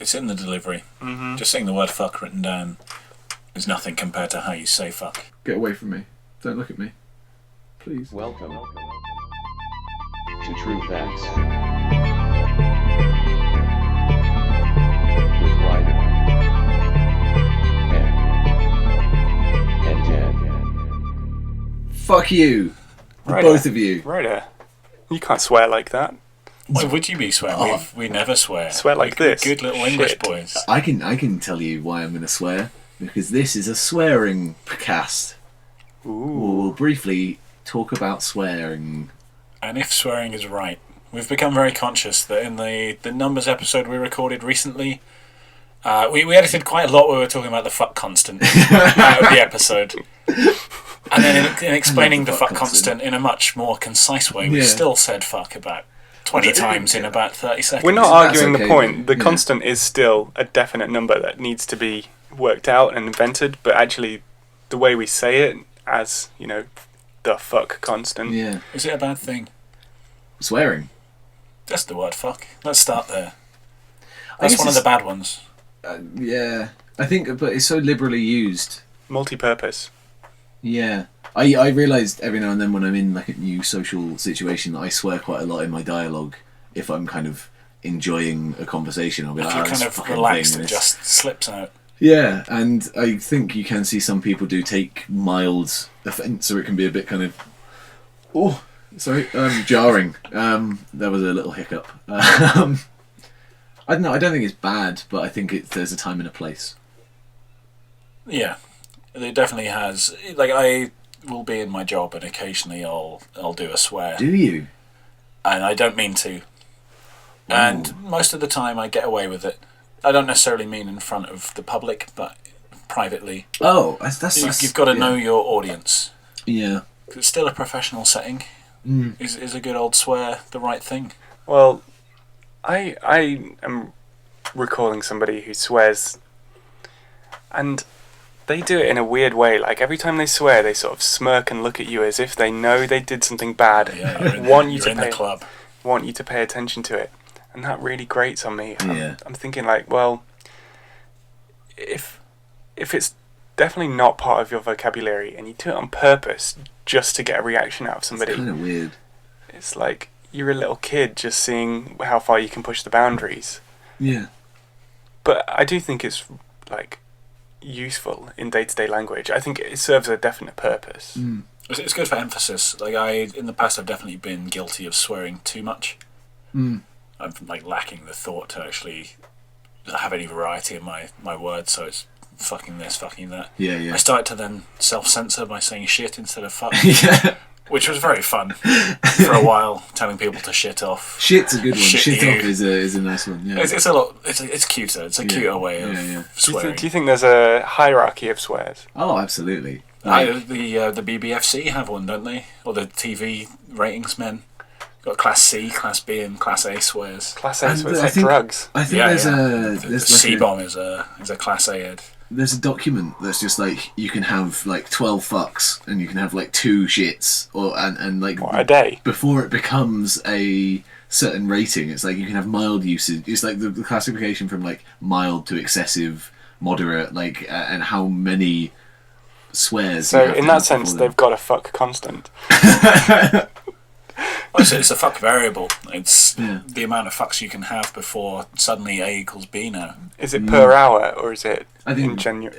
It's in the delivery. Mm-hmm. Just saying the word fuck written down is nothing compared to how you say fuck. Get away from me. Don't look at me. Please. Welcome to Trufax with Ryder and Dan. Fuck you. Right, Both of you. Ryder, you can't swear like that. Why would you be swearing? We never swear. Swear like this. Good little Shit. English boys. I can tell you why I'm going to swear. Because this is a swearing cast. Ooh. We'll briefly talk about swearing. And if swearing is right, we've become very conscious that in the numbers episode we recorded recently, we edited quite a lot where we were talking about the fuck constant out of the episode. And then in explaining the fuck constant in a much more concise way, we still said fuck about 20 times in about 30 seconds. We're not arguing the point. The yeah. constant is still a definite number that needs to be worked out and invented, but actually the way we say it as, the fuck constant. Yeah. Is it a bad thing? Swearing. Just the word fuck. Let's start there. That's one of the bad ones. Yeah. I think, but it's so liberally used. Multi-purpose. Yeah. I realised every now and then when I'm in like a new social situation that I swear quite a lot in my dialogue if I'm kind of enjoying a conversation. I'll be If like, you're this kind of fucking relaxed, thing it is- just slips out. Yeah, and I think you can see some people do take mild offence, so it can be a bit kind of, jarring. There was a little hiccup. I don't know. I don't think it's bad, but I think there's a time and a place. Yeah, it definitely has. Like, I will be in my job and occasionally I'll do a swear. Do you? And I don't mean to. And most of the time I get away with it. I don't necessarily mean in front of the public, but privately. Oh, that's You've got to know your audience. Yeah. 'Cause it's still a professional setting. Is a good old swear the right thing? Well, I am recalling somebody who swears, and they do it in a weird way. Like, every time they swear, they sort of smirk and look at you as if they know they did something bad. Yeah, you're in, want you you're to in pay, the club. want you to pay attention to it. And that really grates on me. Yeah. I'm thinking, like, well, if it's definitely not part of your vocabulary and you do it on purpose just to get a reaction out of somebody, It's kind of weird. it's like you're a little kid just seeing how far you can push the boundaries. Yeah. But I do think it's, like, useful in day-to-day language. I think it serves a definite purpose. It's good for emphasis. Like, in the past I've definitely been guilty of swearing too much. I'm like lacking the thought to actually have any variety in my words, so it's fucking this, fucking that. Yeah, yeah. I started to then self-censor by saying shit instead of fuck, Yeah. which was very fun for a while, telling people to shit off. Shit's a good one. Shit Shit you. off is a nice one. Yeah. It's a lot. It's cuter. It's a cuter way of swearing. Do you think there's a hierarchy of swears? Oh, absolutely. The BBFC have one, don't they? Or the TV ratings men. Got Class C, Class B, and Class A swears. Class A And swears I like think- drugs. I think there's The like C-bomb is a Class A ed. there's a document that's just like you can have like 12 fucks and you can have like 2 shits and like What, a day? before it becomes a certain rating. It's like you can have mild usage. It's like the classification from like mild to excessive, moderate, like and how many swears. So you have in to that have sense, before they've got a fuck constant. It's a fuck variable. It's Yeah. the amount of fucks you can have before suddenly A equals B now. Is it per hour or is it I think in general?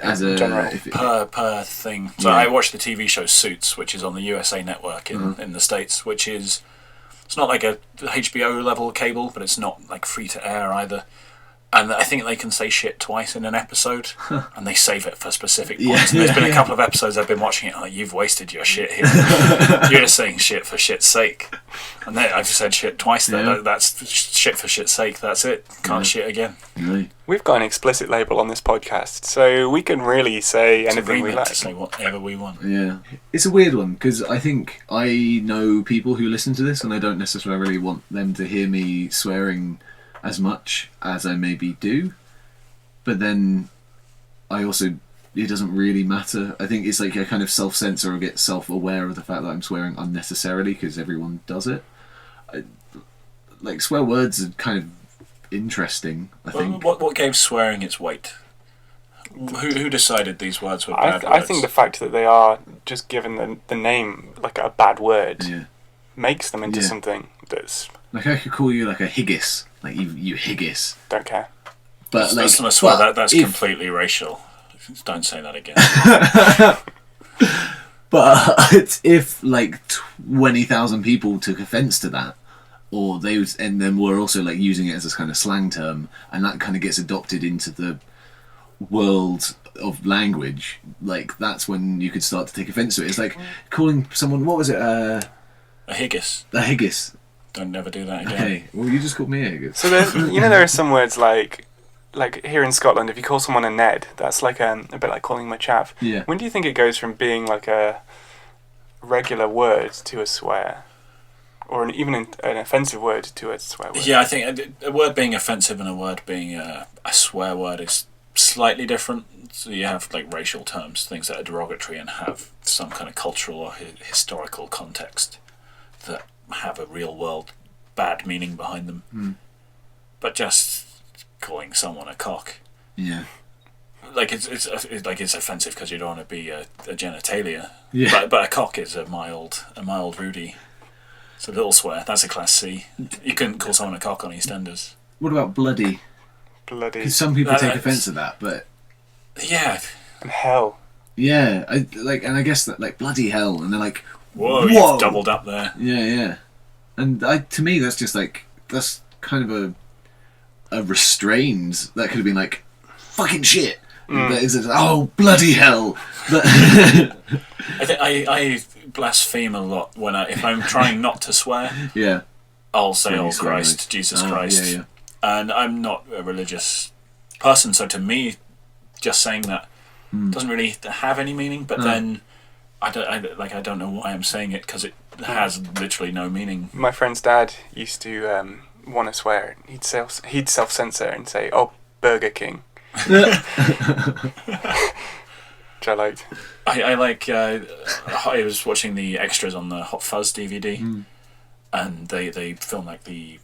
Per thing. So Yeah. I watched the TV show Suits, which is on the USA Network in the States, which is... It's not like a HBO level cable, but it's not like free to air either. And I think they can say shit twice in an episode, and they save it for specific points. Yeah, And there's been a yeah. couple of episodes I've been watching it, like, you've wasted your shit here. You're just saying shit for shit's sake. And then I've just said shit twice there. Yeah. That's shit for shit's sake. That's it. Can't shit again. No. We've got an explicit label on this podcast, so we can really say It's anything we agreement like. to say whatever we want. Yeah, it's a weird one because I think I know people who listen to this, and I don't necessarily want them to hear me swearing as much as I maybe do. But then I also, it doesn't really matter. I think it's like I kind of self-censor or get self-aware of the fact that I'm swearing unnecessarily because everyone does it. Like swear words are kind of interesting, I think. What gave swearing its weight? Who decided these words were bad words? I think the fact that they are just given the name like a bad word Yeah. makes them into Yeah. something that's Like I could call you like a higgis, like you higgis. don't care. But like, I swear but that's if- completely racial. Don't say that again. But if like 20,000 people took offence to that, or they was, and then were also like using it as a kind of slang term, and that kind of gets adopted into the world of language, like that's when you could start to take offence to it. It's like calling someone, what was it, A higgis. a higgis. Don't never do that again. Okay, well you just called me a higgis. So there are some words like here in Scotland, if you call someone a Ned, that's like a bit like calling them a chav. Yeah. When do you think it goes from being like a regular word to a swear, or even an offensive word to a swear word? Yeah, I think a word being offensive and a word being a swear word is slightly different. So you have like racial terms, things that are derogatory and have some kind of cultural or historical context that have a real world bad meaning behind them. Mm. But just calling someone a cock, Yeah. like it's offensive because you don't want to be a genitalia. Yeah. But a cock is a mild Rudy. It's a little swear. That's a class C. You couldn't call someone a cock on EastEnders. What about bloody? Bloody Because some people take That's- offence to that, but Yeah. and hell. yeah, and I guess that like bloody hell, and they're like, Whoa, Whoa. you've doubled up there. yeah, and to me that's just like that's kind of a restrained. That could have been like fucking shit. That is oh bloody hell. But I think I blaspheme a lot when if I'm trying not to swear, yeah, I'll say, When you "Oh swear, Christ, right. Jesus Oh, Christ," yeah. and I'm not a religious person, so to me, just saying that doesn't really have any meaning. But then I don't know why I'm saying it because it has literally no meaning. My friend's dad used to want to swear. He'd self-censor and say, "Oh, Burger King," which I liked. I like. I was watching the extras on the Hot Fuzz DVD, and they film like the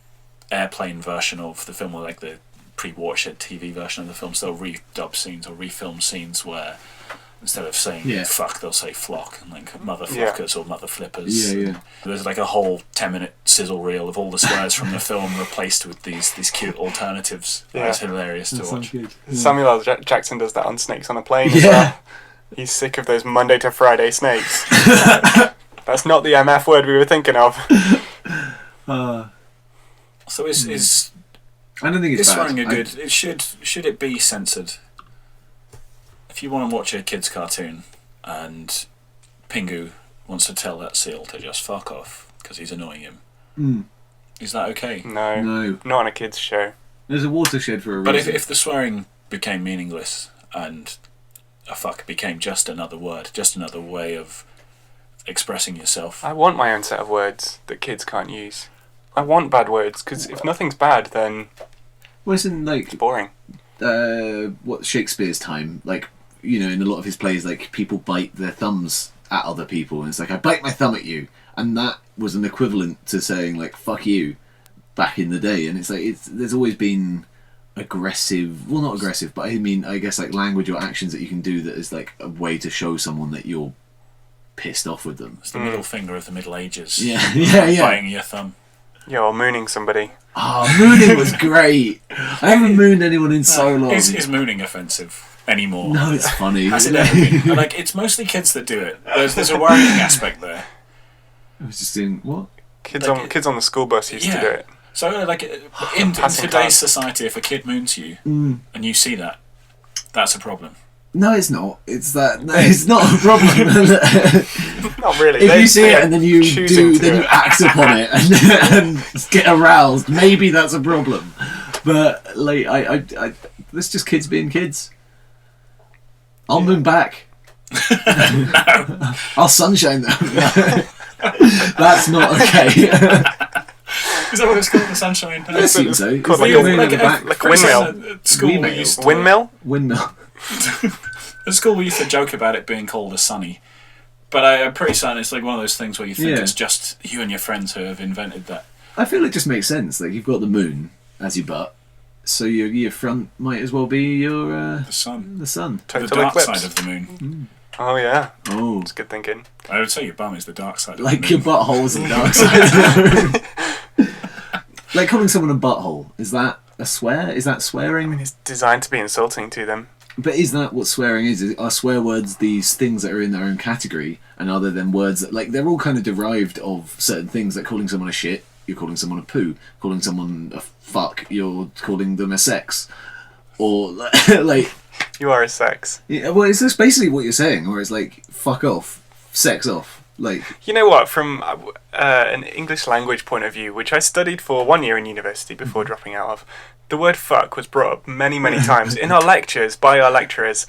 airplane version of the film, or like the pre-watershed TV version of the film. So they'll redub scenes or refilm scenes where instead of saying fuck, they'll say flock, and like mother flockers or mother flippers. Yeah. There's like a whole 10-minute sizzle reel of all the swears from the film replaced with these cute alternatives. Yeah. That's hilarious to watch. good. Samuel L. Jackson does that on Snakes on a Plane as Yeah. well. He's sick of those Monday to Friday snakes. That's not the MF word we were thinking of. So is I don't think it's bad. swearing a good? It should it be censored? If you want to watch a kids' cartoon and Pingu wants to tell that seal to just fuck off because he's annoying him, is that okay? No, No, not on a kids' show. there's a watershed for a But reason. if the swearing became meaningless and a fuck became just another word, just another way of expressing yourself, I want my own set of words that kids can't use. I want bad words, because if nothing's bad, then well, it's in like it's boring. what Shakespeare's time, like in a lot of his plays, like people bite their thumbs at other people, and it's like I bite my thumb at you, and that was an equivalent to saying like fuck you back in the day. And it's like there's always been aggressive, well not aggressive, but I mean I guess like language or actions that you can do that is like a way to show someone that you're pissed off with them. it's the middle finger of the Middle Ages. Yeah. Biting your thumb. Yeah, or mooning somebody. Oh, mooning was great. I haven't mooned anyone in so long. Is mooning offensive anymore? No, it's funny. Has it ever been? Like, it's mostly kids that do it. There's a worrying aspect there. I was just doing what? Kids Like, on the school bus used to do it. So, like, in Passing today's class. society, if a kid moons you and you see that, that's a problem. No, it's not. It's that. No, it's not a problem. Not really. If They- you see they it and then you choosing to then you it. act upon it and get aroused, maybe that's a problem. But like, I it's just kids being kids. I'll moon back. I'll sunshine them. That's not okay. Is that what it's called, the sunshine? I assume so. Called It's like a- moon in the back. like a windmill. At school, we Windmill. used to, Windmill? Windmill. at school, we used to joke about it being called a sunny. But I'm pretty certain it's like one of those things where you think Yeah. it's just you and your friends who have invented that. I feel it just makes sense. Like you've got the moon as your butt, So your front might as well be your The sun. the sun. The Total dark eclipse. side of the moon. Oh yeah, Oh, that's good thinking. I would say your bum is the dark side of like the your moon. butthole's the dark side of the moon. Like calling someone a butthole, is that a swear? Is that swearing? It's designed to be insulting to them. But is that what swearing is? Are swear words these things that are in their own category, and other than words that, like, they're all kind of derived of certain things, like calling someone a shit, you're calling someone a poo, calling someone a fuck, you're calling them a sex, or like, You are a sex. yeah, well, it's just basically what you're saying, where it's like fuck off, sex off, like, You know what? From an English language point of view, which I studied for 1 year in university before dropping out of, the word fuck was brought up many, many times in our lectures by our lecturers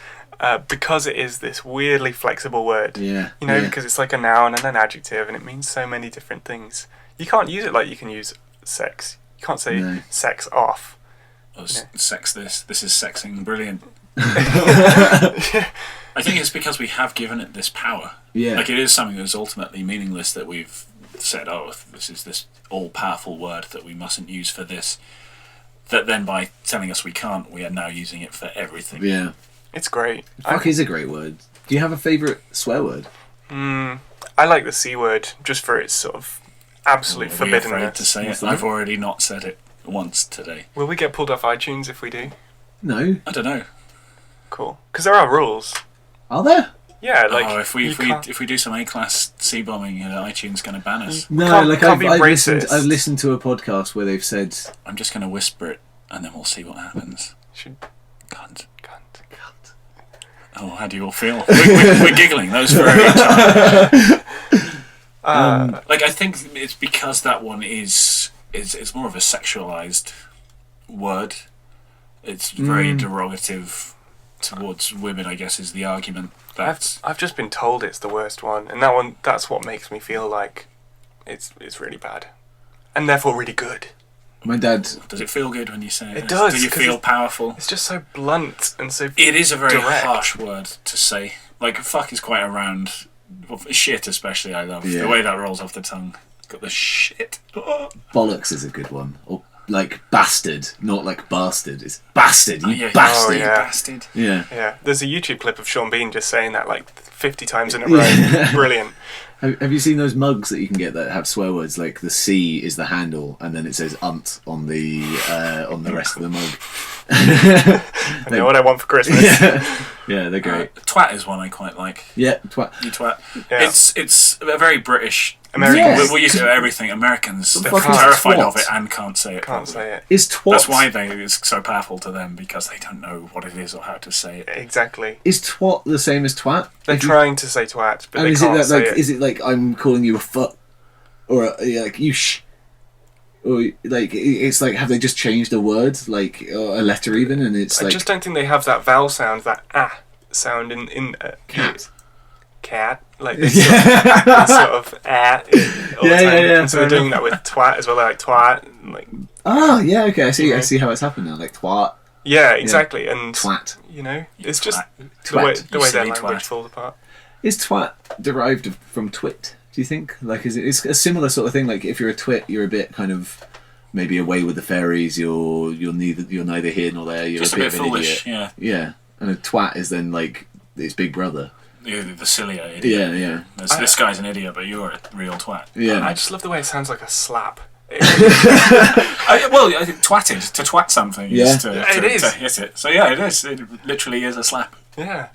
because it is this weirdly flexible word. yeah, You know, yeah. because it's like a noun and an adjective and it means so many different things. You can't use it like you can use sex. You can't say No. sex off. Oh, Yeah. sex this. This is sexing. Brilliant. I think it's because we have given it this power. Yeah. Like, it is something that's ultimately meaningless that we've said, oh, this is this all-powerful word that we mustn't use for this. That then by telling us we can't, we are now using it for everything. Yeah. It's great. Fuck is a great word. Do you have a favourite swear word? I like the C word just for its sort of absolute Are we afraid to forbiddenness. say What's it? that? I've already not said it once today. Will we get pulled off iTunes if we do? No. I don't know. Cool. Because there are rules. Are there? Yeah, like oh, if we you can't- if we do some A-class C-bombing, iTunes going to ban us. No, can't- like can't I've, be I've racist. listened to a podcast where they've said I'm just going to whisper it, and then we'll see what happens. should Cunt. cunt. Oh, how do you all feel? We're giggling. Those were very like, I think it's because that one is it's more of a sexualized word. It's very derogative towards women, I guess, is the argument. I've just been told it's the worst one, and that's what makes me feel like it's really bad, and therefore really good. my dad. Does it feel good when you say it? It does, Do you 'cause feel it's- powerful? It's just so blunt and so. It is a very direct. harsh word to say. Like, fuck is quite around. Well, shit especially I love. Yeah. The way that rolls off the tongue. Got the shit. Oh. Bollocks is a good one. Or like bastard, not like bastard. It's bastard. You Yeah, bastard. Oh, yeah. Bastard. Yeah. Yeah, there's a YouTube clip of Sean Bean just saying that like 50 times in a row. Brilliant. Have you seen those mugs that you can get that have swear words? Like the C is the handle, and then it says "unt" on the rest of the mug. I know what I want for Christmas. Yeah, they're great. Twat is one I quite like. Yeah, twat. You twat. Yeah. It's a very British. American. Yes. We use it for everything. Americans The are fucking terrified twat. of it and can't say it. Can't properly. say it. Is twat? That's why it's so powerful to them, because they don't know what it is or how to say it. Exactly. Is twat the same as twat? They're If you- trying to say twat, but And they is it can't that say like? it. Is it like I'm calling you a fuck, or like you sh, or like it's like have they just changed a word, like or a letter even, and it's I like just don't think they have that vowel sound, that sound in cat. cat, like this sort of all Yeah, the time. yeah, And so fair they're doing that with twat as well. They're like twat, and like Oh yeah, okay. I see. Yeah. I see how it's happened now. Like twat, yeah, exactly. And twat. you know, it's twat. just the Twat. way You their silly language twat. falls apart. Is twat derived from twit? Do you think? Like, is it? It's a similar sort of thing. Like, if you're a twit, you're a bit kind of maybe away with the fairies. You're neither here nor there. You're Just a a bit bit of an foolish, idiot. yeah. Yeah, and a twat is then like its big brother. The sillier idiot. Yeah, yeah, This guy's an idiot, but you're a real twat. yeah. I just love the way it sounds like a slap. I think twatted, to twat something Yeah. is to It is. to hit it. So yeah, it is. It literally is a slap. Yeah.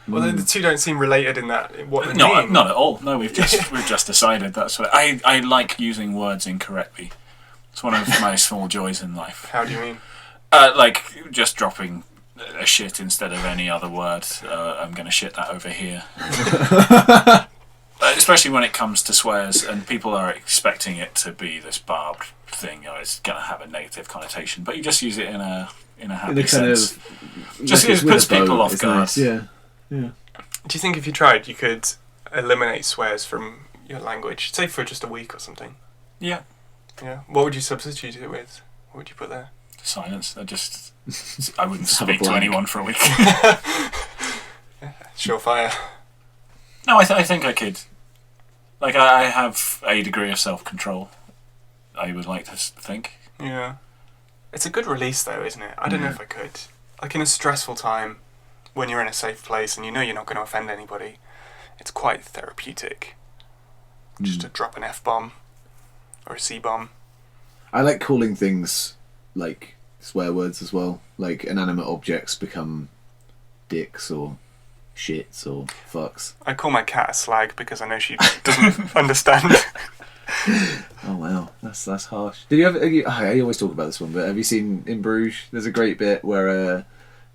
Well, the two don't seem related in that. In what they No, mean. not at all. No, we've just decided that's what I like using words incorrectly. It's one of my small joys in life. How do you mean? Like just dropping a shit instead of any other word. I'm going to shit that over here. Especially when it comes to swears, and people are expecting it to be this barbed thing. It's going to have a negative connotation, but you just use it in a happy The kind sense. of Just like it it's with puts a bow, people off it's guard. nice, yeah. Do you think if you tried, you could eliminate swears from your language, say for just a week or something? Yeah. Yeah. What would you substitute it with? What would you put there? Silence. I wouldn't Just have a speak to blank. anyone for a week. Surefire. No, I think I could. Like, I have a degree of self-control, I would like to think. Yeah. It's a good release though, isn't it? I don't know if I could. Like in a stressful time, when you're in a safe place and you know you're not going to offend anybody, it's quite therapeutic. Just to drop an F-bomb or a C-bomb. I like calling things like swear words as well. Like inanimate objects become dicks or shits or fucks. I call my cat a slag because I know she doesn't understand. Oh wow, that's harsh. Did you ever? I always talk about this one, but have you seen In Bruges? There's a great bit where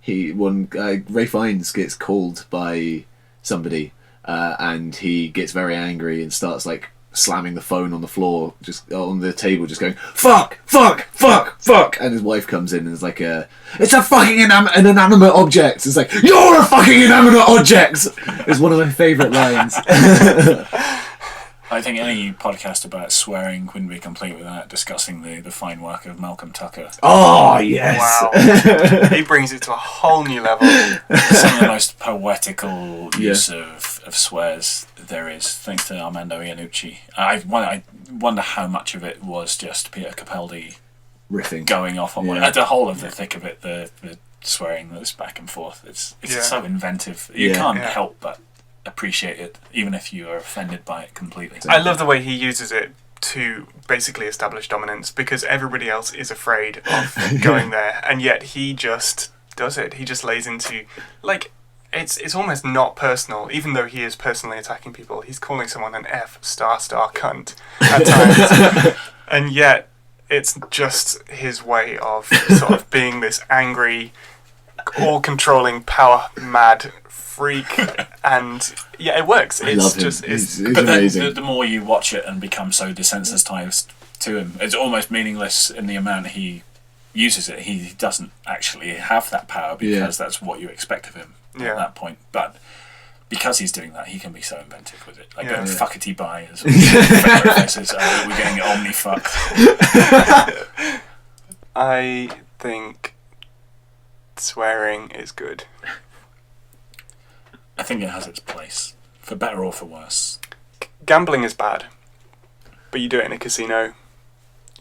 Ray Fiennes gets called by somebody, and he gets very angry and starts like slamming the phone on the floor, just on the table, just going fuck, fuck, fuck, fuck. And his wife comes in and is like, "It's a fucking an inanimate object." It's like, "You're a fucking inanimate object." It's one of my favourite lines. I think any podcast about swearing wouldn't be complete without discussing the fine work of Malcolm Tucker. Oh yes! Wow, he brings it to a whole new level. Some of the most poetical use of swears there is, thanks to Armando Iannucci. I wonder how much of it was just Peter Capaldi riffing, going off on the whole of the thick of it, the swearing that's back and forth. It's so inventive. You can't help but appreciate it, even if you are offended by it completely. I love the way he uses it to basically establish dominance, because everybody else is afraid of going there, and yet he just does it. He just lays into, like, it's almost not personal, even though he is personally attacking people. He's calling someone an F*** cunt at times, and yet it's just his way of sort of being this angry, all-controlling, power-mad freak, and it works. It's just it's but amazing. Then the more you watch it and become so desensitized to him, it's almost meaningless in the amount he uses it. He doesn't actually have that power because that's what you expect of him at that point. But because he's doing that, he can be so inventive with it. Like fuckety bye as we're getting omni fucked. I think swearing is good. I think it has its place, for better or for worse. Gambling is bad, but you do it in a casino.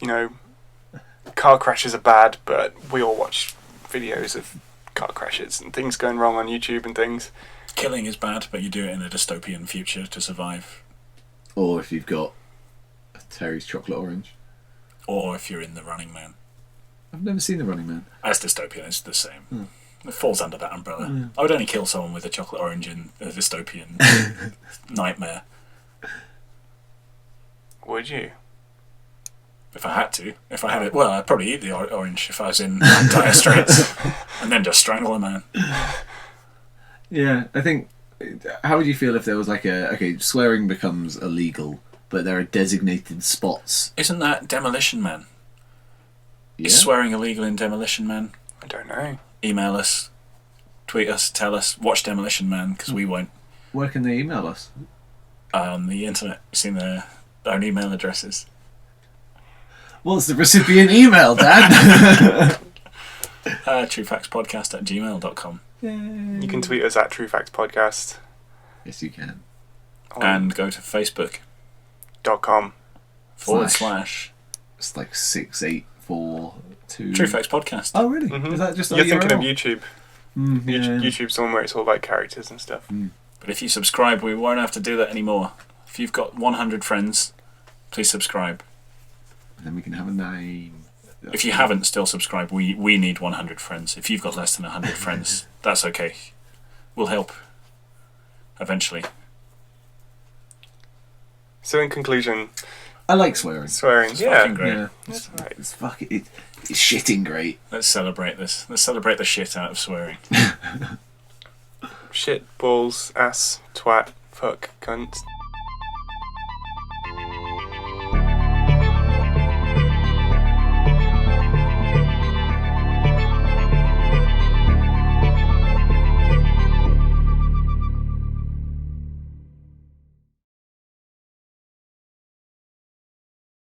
You know, car crashes are bad, but we all watch videos of car crashes and things going wrong on YouTube and things. Killing is bad, but you do it in a dystopian future to survive. Or if you've got a Terry's chocolate orange. Or if you're in The Running Man. I've never seen The Running Man. As dystopian, it's the same. It falls under that umbrella. I would only kill someone with a chocolate orange in a dystopian nightmare. Would you? If I had to. If I had it, well, I'd probably eat the orange if I was in dire straits. And then just strangle a man. Yeah, I think... How would you feel if there was like swearing becomes illegal, but there are designated spots? Isn't that Demolition Man? Yeah? Is swearing illegal in Demolition Man? I don't know. Email us, tweet us, tell us, watch Demolition Man, because we won't. Where can they email us? On the internet. You've seen their own email addresses. What's the recipient email, Dad? Trufaxpodcast@gmail.com. You can tweet us at Trufax Podcast. Yes, you can. And go to Facebook.com/. It's like 6842. Trufax Podcast. Oh, really? Is that just You're thinking of URL? YouTube. Yeah. YouTube's the one where it's all about characters and stuff. But if you subscribe, we won't have to do that anymore. If you've got 100 friends, please subscribe. Then we can have a name. If you haven't still subscribed, we need 100 friends. If you've got less than 100 friends, that's okay. We'll help. Eventually. So in conclusion... I like swearing. Swearing, It's fucking great. Yeah. That's right. It's shitting great. Let's celebrate this. Let's celebrate the shit out of swearing. Shit, balls, ass, twat, fuck, cunt.